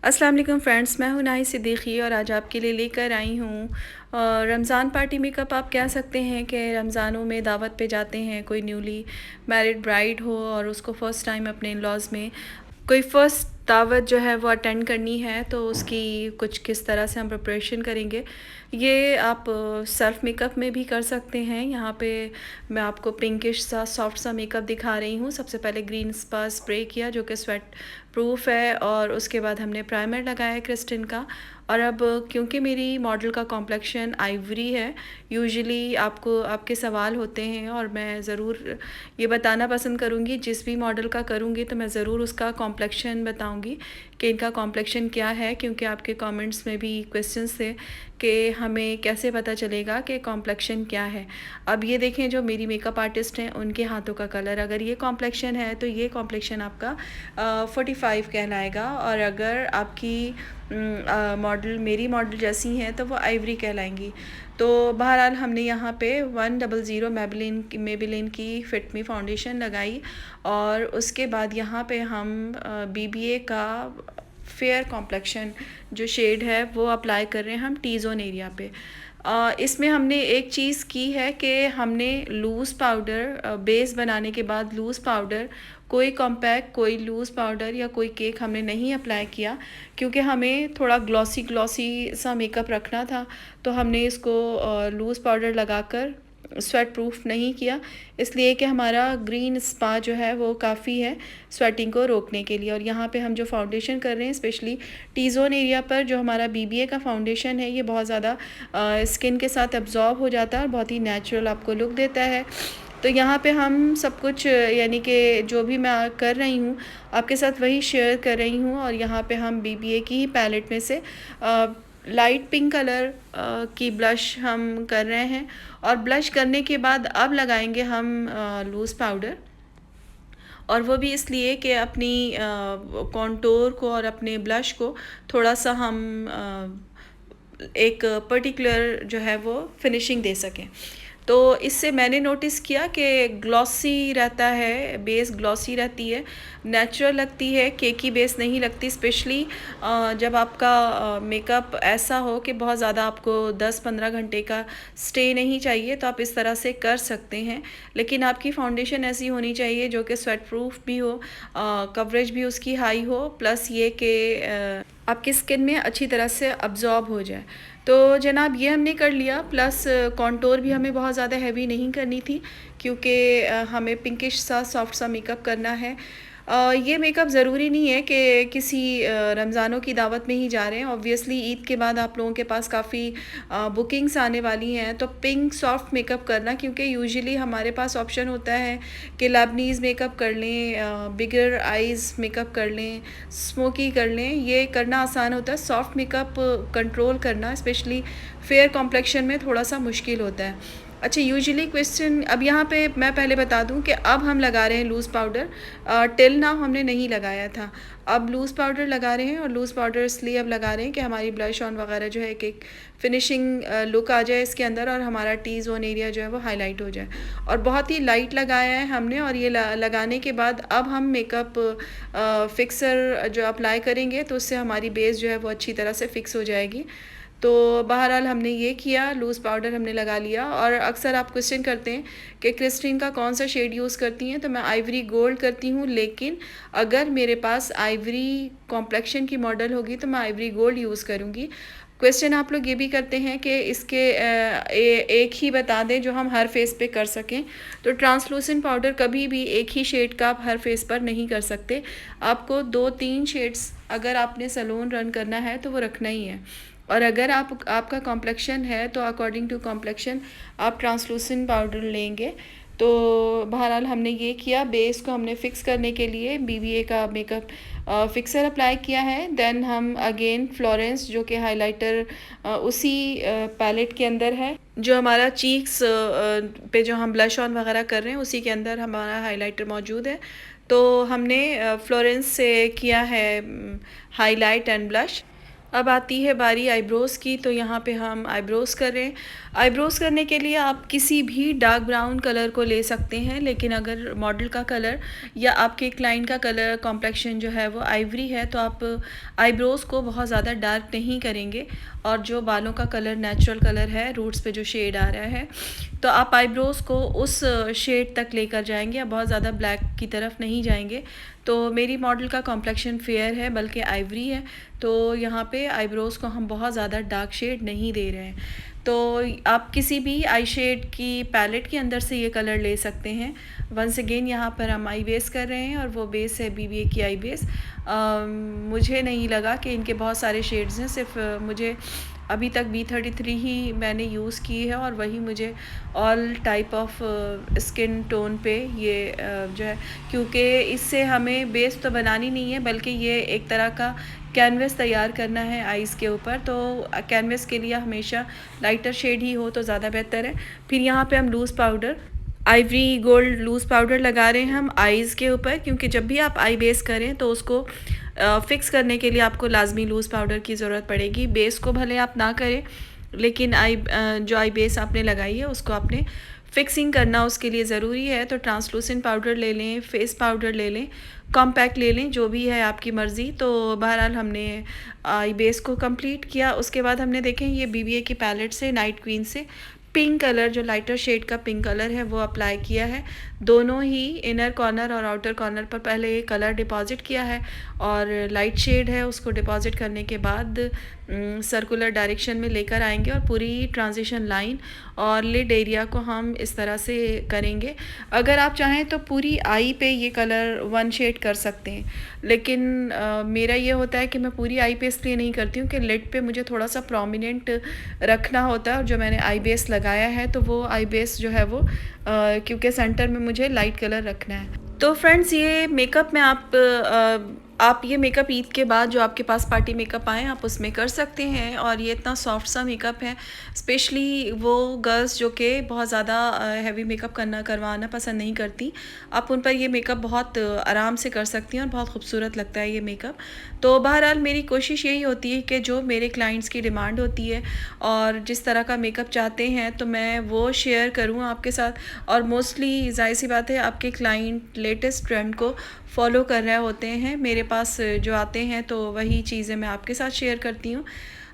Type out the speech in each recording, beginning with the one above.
अस्सलाम वालेकुम फ्रेंड्स, मैं हूं नाही सिद्दीकी और आज आपके लिए लेकर आई हूं रमज़ान पार्टी मेकअप। आप कह सकते हैं कि रमज़ानों में दावत पे जाते हैं, कोई न्यूली मैरिड ब्राइड हो और उसको फ़र्स्ट टाइम अपने इन-लॉज़ में कोई फ़र्स्ट दावत जो है वो अटेंड करनी है, तो उसकी कुछ किस तरह से हम प्रिपरेशन करेंगे। ये आप सेल्फ़ मेकअप में भी कर सकते हैं। यहाँ पे मैं आपको पिंकिश सा सॉफ्ट सा मेकअप दिखा रही हूँ। सबसे पहले ग्रीन स्पा स्प्रे किया जो कि स्वेट प्रूफ है, और उसके बाद हमने प्राइमर लगाया है क्रिस्टिन का। और अब क्योंकि मेरी मॉडल का कॉम्प्लेक्शन आइवरी है, यूजुअली आपको आपके सवाल होते हैं और मैं ज़रूर ये बताना पसंद करूँगी, जिस भी मॉडल का करूँगी तो मैं ज़रूर उसका कॉम्प्लेक्शन बताऊँगी कि इनका कॉम्प्लेक्शन क्या है, क्योंकि आपके कमेंट्स में भी क्वेश्चंस थे कि हमें कैसे पता चलेगा कि कॉम्प्लेक्शन क्या है। अब ये देखें, जो मेरी मेकअप आर्टिस्ट हैं उनके हाथों का कलर, अगर ये कॉम्प्लेक्शन है तो ये कॉम्प्लेक्शन आपका 45 कहलाएगा, और अगर आपकी मॉडल मेरी मॉडल जैसी हैं तो वो आइवरी कहलाएंगी। तो बहरहाल हमने यहाँ पे 100 मेबेलिन की फिट मी फाउंडेशन लगाई, और उसके बाद यहाँ पे हम BBA का फेयर कॉम्प्लेक्शन जो शेड है वो अप्लाई कर रहे हैं हम टी जोन एरिया पे। इसमें हमने एक चीज़ की है कि हमने लूज़ पाउडर बेस बनाने के बाद लूज़ पाउडर, कोई कॉम्पैक्ट, कोई लूज़ पाउडर या कोई केक हमने नहीं अप्लाई किया, क्योंकि हमें थोड़ा ग्लॉसी ग्लॉसी सा मेकअप रखना था। तो हमने इसको लूज़ पाउडर लगाकर स्वेट प्रूफ नहीं किया, इसलिए कि हमारा ग्रीन स्पा जो है वो काफ़ी है स्वेटिंग को रोकने के लिए। और यहाँ पे हम जो फाउंडेशन कर रहे हैं, स्पेशली टी जोन एरिया पर जो हमारा BBA का फाउंडेशन है, ये बहुत ज़्यादा स्किन के साथ एब्जॉर्ब हो जाता है और बहुत ही नेचुरल आपको लुक देता है। तो यहाँ पे हम सब कुछ यानी कि जो भी मैं कर रही हूँ आपके साथ वही शेयर कर रही हूँ। और यहाँ पे हम BBA की ही पैलेट में से लाइट पिंक कलर की ब्लश हम कर रहे हैं, और ब्लश करने के बाद अब लगाएंगे हम लूज़ पाउडर। और वो भी इसलिए कि अपनी कॉन्टोर को और अपने ब्लश को थोड़ा सा हम एक पर्टिकुलर जो है वो फिनिशिंग दे सकें। तो इससे मैंने नोटिस किया कि ग्लॉसी रहता है, बेस ग्लॉसी रहती है, नेचुरल लगती है, केकी बेस नहीं लगती। स्पेशली जब आपका मेकअप ऐसा हो कि बहुत ज़्यादा आपको 10-15 घंटे का स्टे नहीं चाहिए, तो आप इस तरह से कर सकते हैं। लेकिन आपकी फाउंडेशन ऐसी होनी चाहिए जो कि स्वेट प्रूफ भी हो, कवरेज भी उसकी हाई हो, प्लस ये कि आपकी स्किन में अच्छी तरह से अब्जॉर्ब हो जाए। तो जनाब ये हमने कर लिया, प्लस कॉन्टोर भी हमें बहुत ज़्यादा हैवी नहीं करनी थी, क्योंकि हमें पिंकिश सा सॉफ्ट सा मेकअप करना है। ये मेकअप ज़रूरी नहीं है कि किसी रमज़ानों की दावत में ही जा रहे हैं। ऑब्वियसली ईद के बाद आप लोगों के पास काफ़ी बुकिंग्स आने वाली हैं, तो पिंक सॉफ्ट मेकअप करना, क्योंकि यूजुअली हमारे पास ऑप्शन होता है कि लेबनीज़ मेकअप कर लें, बिगर आइज़ मेकअप कर लें, स्मोकी कर लें। ये करना आसान होता है, सॉफ्ट मेकअप कंट्रोल करना स्पेशली फेयर कॉम्प्लेक्शन में थोड़ा सा मुश्किल होता है। अच्छा, यूजुअली क्वेश्चन अब यहाँ पे मैं पहले बता दूँ कि अब हम लगा रहे हैं लूज़ पाउडर। टिल नाउ हमने नहीं लगाया था, अब लूज़ पाउडर लगा रहे हैं। और लूज़ पाउडर इसलिए अब लगा रहे हैं कि हमारी ब्लश ऑन वगैरह जो है एक फिनिशिंग लुक आ जाए इसके अंदर, और हमारा टी जोन एरिया जो है वो हाईलाइट हो जाए। और बहुत ही लाइट लगाया है हमने, और ये लगाने के बाद अब हम मेकअप फिक्सर जो अप्लाई करेंगे, तो उससे हमारी बेस जो है वो अच्छी तरह से फिक्स हो जाएगी। तो बहरहाल हमने ये किया, लूज़ पाउडर हमने लगा लिया। और अक्सर आप क्वेश्चन करते हैं कि क्रिस्टीन का कौन सा शेड यूज़ करती हैं, तो मैं आइवरी गोल्ड करती हूँ। लेकिन अगर मेरे पास आइवरी कॉम्प्लेक्शन की मॉडल होगी तो मैं आइवरी गोल्ड यूज़ करूँगी। क्वेश्चन आप लोग ये भी करते हैं कि इसके एक ही बता दें जो हम हर फेस पे कर सकें। तो ट्रांसलूसेंट पाउडर कभी भी एक ही शेड का आप हर फेस पर नहीं कर सकते, आपको 2-3 शेड्स अगर आपने सैलून रन करना है तो वो रखना ही है। और अगर आपका कॉम्प्लेक्शन है तो अकॉर्डिंग टू कॉम्प्लेक्शन आप ट्रांसलूसेंट पाउडर लेंगे। तो बहरहाल हमने ये किया, बेस को हमने फ़िक्स करने के लिए BBA का मेकअप फिक्सर अप्लाई किया है। देन हम अगेन फ्लोरेंस जो कि हाइलाइटर उसी पैलेट के अंदर है, जो हमारा चीक्स पे जो हम ब्लश ऑन वगैरह कर रहे हैं उसी के अंदर हमारा हाइलाइटर मौजूद है। तो हमने फ्लोरेंस से किया है हाईलाइट एंड ब्लश। अब आती है बारी आईब्रोज़ की, तो यहाँ पे हम आईब्रोज़ कर रहे हैं। आईब्रोज़ करने के लिए आप किसी भी डार्क ब्राउन कलर को ले सकते हैं, लेकिन अगर मॉडल का कलर या आपके क्लाइंट का कलर कॉम्प्लेक्शन जो है वो आइवरी है, तो आप आईब्रोज़ को बहुत ज़्यादा डार्क नहीं करेंगे। और जो बालों का कलर नेचुरल कलर है, रूट्स पे जो शेड आ रहा है, तो आप आईब्रोज़ को उस शेड तक लेकर जाएंगे, आप बहुत ज़्यादा ब्लैक की तरफ नहीं जाएंगे। तो मेरी मॉडल का कॉम्प्लेक्शन फेयर है, बल्कि आइवरी है, तो यहाँ पे आईब्रोज़ को हम बहुत ज़्यादा डार्क शेड नहीं दे रहे हैं। तो आप किसी भी आई शेड की पैलेट के अंदर से ये कलर ले सकते हैं। वंस अगेन यहाँ पर हम आई बेस कर रहे हैं, और वो बेस है BBA की आई बेस। मुझे नहीं लगा कि इनके बहुत सारे शेड्स हैं, सिर्फ मुझे अभी तक B33 ही मैंने यूज़ की है, और वही मुझे all type of skin tone पे ये जो है, क्योंकि इससे हमें बेस तो बनानी नहीं है, बल्कि ये एक तरह का कैनवस तैयार करना है आइज़ के ऊपर। तो कैनवस के लिए हमेशा लाइटर शेड ही हो तो ज़्यादा बेहतर है। फिर यहाँ पे हम loose powder, ivory gold loose powder लगा रहे हैं हम आइज़ के ऊपर, क्योंकि जब भी आप आई बेस करें तो उसको फ़िक्स करने के लिए आपको लाजमी लूज़ पाउडर की ज़रूरत पड़ेगी। बेस को भले आप ना करें, लेकिन जो आई बेस आपने लगाई है उसको आपने फ़िक्सिंग करना उसके लिए ज़रूरी है। तो ट्रांसलूसेंट पाउडर ले लें, फेस पाउडर ले लें, कॉम्पैक्ट ले लें, जो भी है आपकी मर्ज़ी। तो बहरहाल हमने आई बेस को कंप्लीट किया। उसके बाद हमने देखें ये BBA की पैलेट से, नाइट क्वीन से, पिंक कलर, जो लाइटर शेड का पिंक कलर है वो अप्लाई किया है। दोनों ही इनर कॉर्नर और आउटर कॉर्नर पर पहले कलर डिपॉज़िट किया है, और लाइट शेड है उसको डिपॉज़िट करने के बाद सर्कुलर डायरेक्शन में लेकर आएंगे, और पूरी ट्रांजिशन लाइन और लिड एरिया को हम इस तरह से करेंगे। अगर आप चाहें तो पूरी आई पे ये कलर वन शेड कर सकते हैं, लेकिन मेरा ये होता है कि मैं पूरी आई पे इसलिए नहीं करती हूँ कि लिड पे मुझे थोड़ा सा प्रोमिनेंट रखना होता है। और जो मैंने आई बेस लगाया है, तो वो आई बेस जो है वो क्योंकि सेंटर में मुझे लाइट कलर रखना है। तो फ्रेंड्स, ये मेकअप में आप ये मेकअप ईद के बाद जो आपके पास पार्टी मेकअप आए आप उसमें कर सकते हैं। और ये इतना सॉफ्ट सा मेकअप है, स्पेशली वो गर्ल्स जो कि बहुत ज़्यादा हैवी मेकअप करवाना पसंद नहीं करती, आप उन पर ये मेकअप बहुत आराम से कर सकती हैं, और बहुत खूबसूरत लगता है ये मेकअप। तो बहरहाल मेरी कोशिश यही होती है कि जो मेरे क्लाइंट्स की डिमांड होती है और जिस तरह का मेकअप चाहते हैं, तो मैं वो शेयर करूँ आपके साथ। और मोस्टली ज़ाहिर सी बात है, आपके क्लाइंट लेटेस्ट ट्रेंड को फॉलो कर रहे होते हैं, मेरे पास जो आते हैं, तो वही चीज़ें मैं आपके साथ शेयर करती हूँ।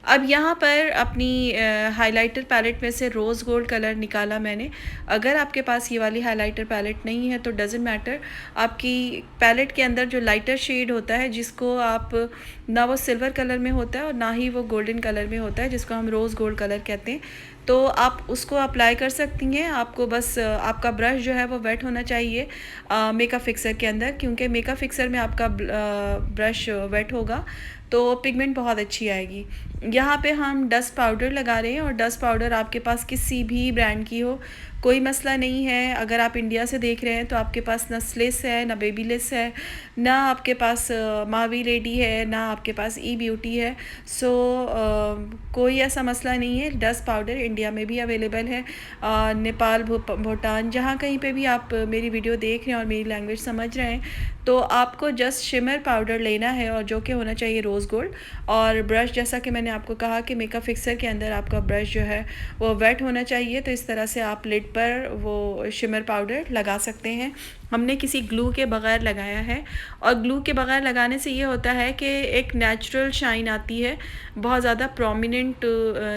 अब यहाँ पर अपनी हाइलाइटर पैलेट में से रोज़ गोल्ड कलर निकाला मैंने। अगर आपके पास ये वाली हाइलाइटर पैलेट नहीं है तो डज़ंट मैटर, आपकी पैलेट के अंदर जो लाइटर शेड होता है, जिसको आप ना वो सिल्वर कलर में होता है और ना ही वो गोल्डन कलर में होता है, जिसको हम रोज़ गोल्ड कलर कहते हैं, तो आप उसको अप्लाई कर सकती हैं। आपको बस आपका ब्रश जो है वो वेट होना चाहिए मेकअप फिक्सर के अंदर, क्योंकि मेकअप फिक्सर में आपका ब्रश वेट होगा तो पिगमेंट बहुत अच्छी आएगी। यहाँ पे हम डस्ट पाउडर लगा रहे हैं, और डस्ट पाउडर आपके पास किसी भी ब्रांड की हो, कोई मसला नहीं है। अगर आप इंडिया से देख रहे हैं तो आपके पास ना स्लिस है, ना बेबीलिस है, ना आपके पास मावी लेडी है, ना आपके पास ई ब्यूटी है। सो कोई ऐसा मसला नहीं है। डस्ट पाउडर इंडिया में भी अवेलेबल है, नेपाल, भूटान, जहाँ कहीं पे भी आप मेरी वीडियो देख रहे हैं और मेरी लैंग्वेज समझ रहे हैं, तो आपको जस्ट शिमर पाउडर लेना है, और जो कि होना चाहिए रोज़ गोल्ड। और ब्रश, जैसा कि मैंने आपको कहा कि मेकअप फिक्सर के अंदर आपका ब्रश जो है वो वेट होना चाहिए, तो इस तरह से आप लिड पर वो शिमर पाउडर लगा सकते हैं। हमने किसी ग्लू के बग़ैर लगाया है, और ग्लू के बग़ैर लगाने से ये होता है कि एक नेचुरल शाइन आती है, बहुत ज़्यादा प्रोमिनेंट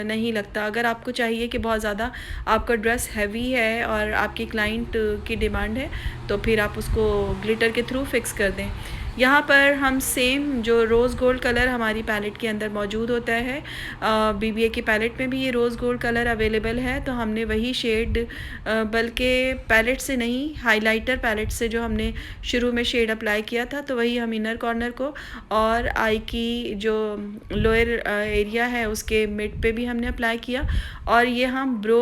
नहीं लगता। अगर आपको चाहिए कि बहुत ज़्यादा आपका ड्रेस हैवी है और आपकी क्लाइंट की डिमांड है, तो फिर आप उसको ग्लिटर के थ्रू फिक्स कर दें। यहाँ पर हम सेम जो रोज़ गोल्ड कलर हमारी पैलेट के अंदर मौजूद होता है, BBA की पैलेट में भी ये रोज़ गोल्ड कलर अवेलेबल है, तो हमने वही शेड, बल्कि पैलेट से नहीं, हाइलाइटर पैलेट से जो हमने शुरू में शेड अप्लाई किया था, तो वही हम इनर कॉर्नर को और आई की जो लोअर एरिया है उसके मिड पे भी हमने अप्लाई किया, और ये हम ब्रो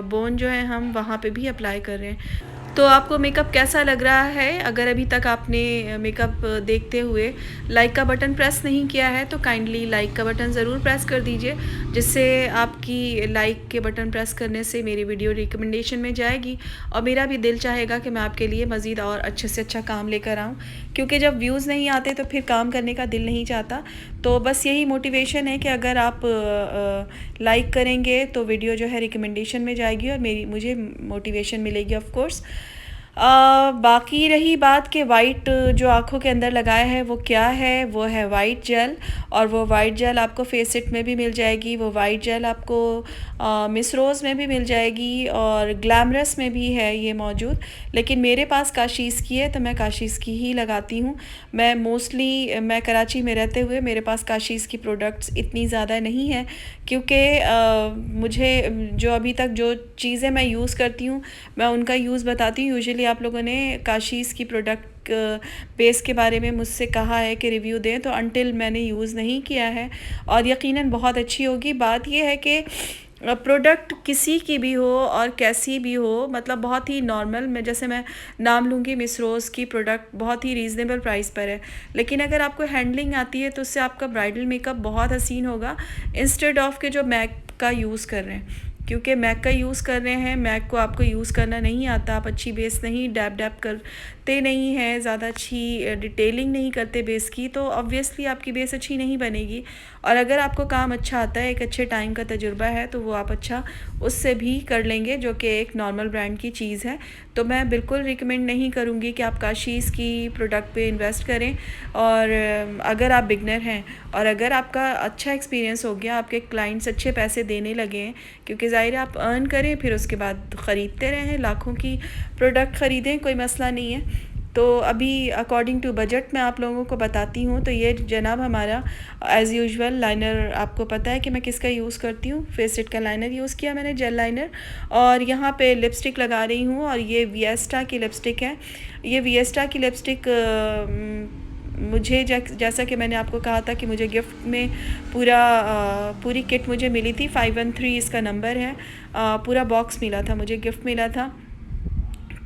बोन जो है हम वहाँ पे भी अप्लाई कर रहे हैं। तो आपको मेकअप कैसा लग रहा है? अगर अभी तक आपने मेकअप देखते हुए लाइक का बटन प्रेस नहीं किया है तो काइंडली लाइक का बटन ज़रूर प्रेस कर दीजिए, जिससे आपकी लाइक के बटन प्रेस करने से मेरी वीडियो रिकमेंडेशन में जाएगी और मेरा भी दिल चाहेगा कि मैं आपके लिए मज़ीद और अच्छे से अच्छा काम लेकर आऊँ, क्योंकि जब व्यूज़ नहीं आते तो फिर काम करने का दिल नहीं चाहता। तो बस यही मोटिवेशन है कि अगर आप लाइक करेंगे तो वीडियो जो है रिकमेंडेशन में जाएगी और मुझे मोटिवेशन मिलेगी ऑफ कोर्स। बाकी रही बात कि वाइट जो आँखों के अंदर लगाया है वो क्या है, वो है वाइट जेल, और वो वाइट जेल आपको फेसिट में भी मिल जाएगी, वो वाइट जेल आपको मिस रोज़ में भी मिल जाएगी और ग्लैमरस में भी है ये मौजूद। लेकिन मेरे पास काशीज़ की है तो मैं काशीज़ की ही लगाती हूँ। मैं कराची में रहते हुए मेरे पास काशीज़ की प्रोडक्ट्स इतनी ज़्यादा नहीं है, क्योंकि मुझे जो अभी तक जो चीज़ें मैं यूज़ करती हूँ मैं उनका यूज़ बताती हूँ। यूजुअली आप लोगों ने काशीज़ की प्रोडक्ट बेस के बारे में मुझसे कहा है कि रिव्यू दें, तो अनटिल मैंने यूज़ नहीं किया है और यकीनन बहुत अच्छी होगी। बात यह है कि प्रोडक्ट किसी की भी हो और कैसी भी हो, मतलब बहुत ही नॉर्मल, मैं नाम लूँगी मिस रोज़ की प्रोडक्ट बहुत ही रीज़नेबल प्राइस पर है, लेकिन अगर आपको हैंडलिंग आती है तो उससे आपका ब्राइडल मेकअप बहुत हसीन होगा इंस्टेड ऑफ के जो मैक का यूज़ कर रहे हैं। क्योंकि मैक का यूज़ कर रहे हैं, मैक को आपको यूज़ करना नहीं आता, आप अच्छी बेस नहीं डैब डैब करते नहीं हैं, ज़्यादा अच्छी डिटेलिंग नहीं करते बेस की, तो ऑब्वियसली आपकी बेस अच्छी नहीं बनेगी। और अगर आपको काम अच्छा आता है, एक अच्छे टाइम का तजुर्बा है, तो वो आप अच्छा उससे भी कर लेंगे, जो कि एक नॉर्मल ब्रांड की चीज़ है। तो मैं बिल्कुल रिकमेंड नहीं करूँगी कि आप काशीज़ की प्रोडक्ट पे इन्वेस्ट करें। और अगर आप बिगनर हैं और अगर आपका अच्छा एक्सपीरियंस हो गया, आपके क्लाइंट्स अच्छे पैसे देने लगे हैं, क्योंकि ज़ाहिर है आप अर्न करें फिर उसके बाद ख़रीदते रहें, लाखों की प्रोडक्ट ख़रीदें, कोई मसला नहीं है। तो अभी अकॉर्डिंग टू बजट मैं आप लोगों को बताती हूँ। तो ये जनाब हमारा एज़ यूजुअल लाइनर, आपको पता है कि मैं किसका यूज़ करती हूँ, फेसिट का लाइनर यूज़ किया मैंने, जेल लाइनर, और यहाँ पे लिपस्टिक लगा रही हूँ और ये विएस्टा की लिपस्टिक है। ये विएस्टा की लिपस्टिक मुझे जैसा कि मैंने आपको कहा था कि मुझे गिफ्ट में पूरी किट मुझे मिली थी, 513 इसका नंबर है, पूरा बॉक्स मिला था, मुझे गिफ्ट मिला था।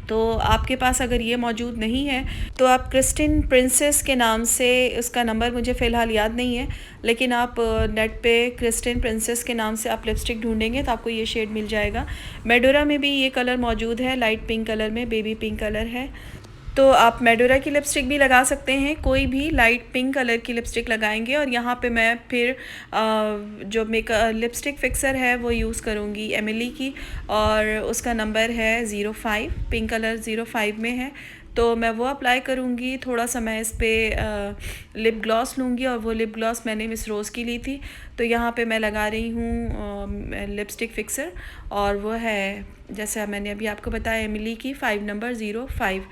तो आपके पास अगर ये मौजूद नहीं है तो आप क्रिस्टिन प्रिंसेस के नाम से, उसका नंबर मुझे फ़िलहाल याद नहीं है, लेकिन आप नेट पे क्रिस्टिन प्रिंसेस के नाम से आप लिपस्टिक ढूंढेंगे तो आपको ये शेड मिल जाएगा। मेडोरा में भी ये कलर मौजूद है, लाइट पिंक कलर में, बेबी पिंक कलर है। तो आप मेडोरा की लिपस्टिक भी लगा सकते हैं, कोई भी लाइट पिंक कलर की लिपस्टिक लगाएंगे। और यहाँ पे मैं फिर जो लिपस्टिक फिक्सर है वो यूज़ करूँगी एमिली की, और उसका नंबर है 05, पिंक कलर 05 में है। तो मैं वो अप्लाई करूँगी। थोड़ा सा मैं इस पर लिप ग्लॉस लूँगी, और वो लिप ग्लॉस मैंने मिस रोज़ की ली थी। तो यहाँ पे मैं लगा रही हूँ लिपस्टिक फिक्सर, और वो है जैसा मैंने अभी आपको बताया एमिली की 5 नंबर 05।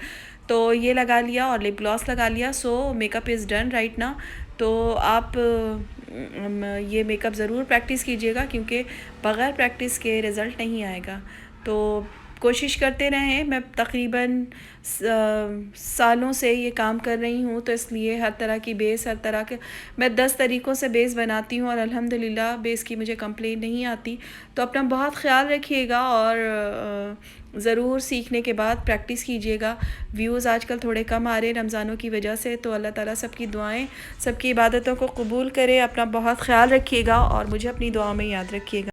तो ये लगा लिया और लिप ग्लॉस लगा लिया। सो मेकअप इज़ डन राइट ना। तो आप ये मेकअप ज़रूर प्रैक्टिस कीजिएगा, क्योंकि बग़ैर प्रैक्टिस के रिज़ल्ट नहीं आएगा। तो कोशिश करते रहें। मैं तकरीबन सालों से ये काम कर रही हूँ, तो इसलिए हर तरह की बेस, हर तरह के मैं 10 तरीक़ों से बेस बनाती हूँ और अल्हम्दुलिल्लाह बेस की मुझे कंप्लेंट नहीं आती। तो अपना बहुत ख्याल रखिएगा और ज़रूर सीखने के बाद प्रैक्टिस कीजिएगा। व्यूज़ आजकल थोड़े कम आ रहे हैं रमज़ानों की वजह से, तो अल्लाह ताला सबकी दुआएं, सबकी इबादतों को कबूल करे। अपना बहुत ख्याल रखिएगा और मुझे अपनी दुआ में याद रखिएगा।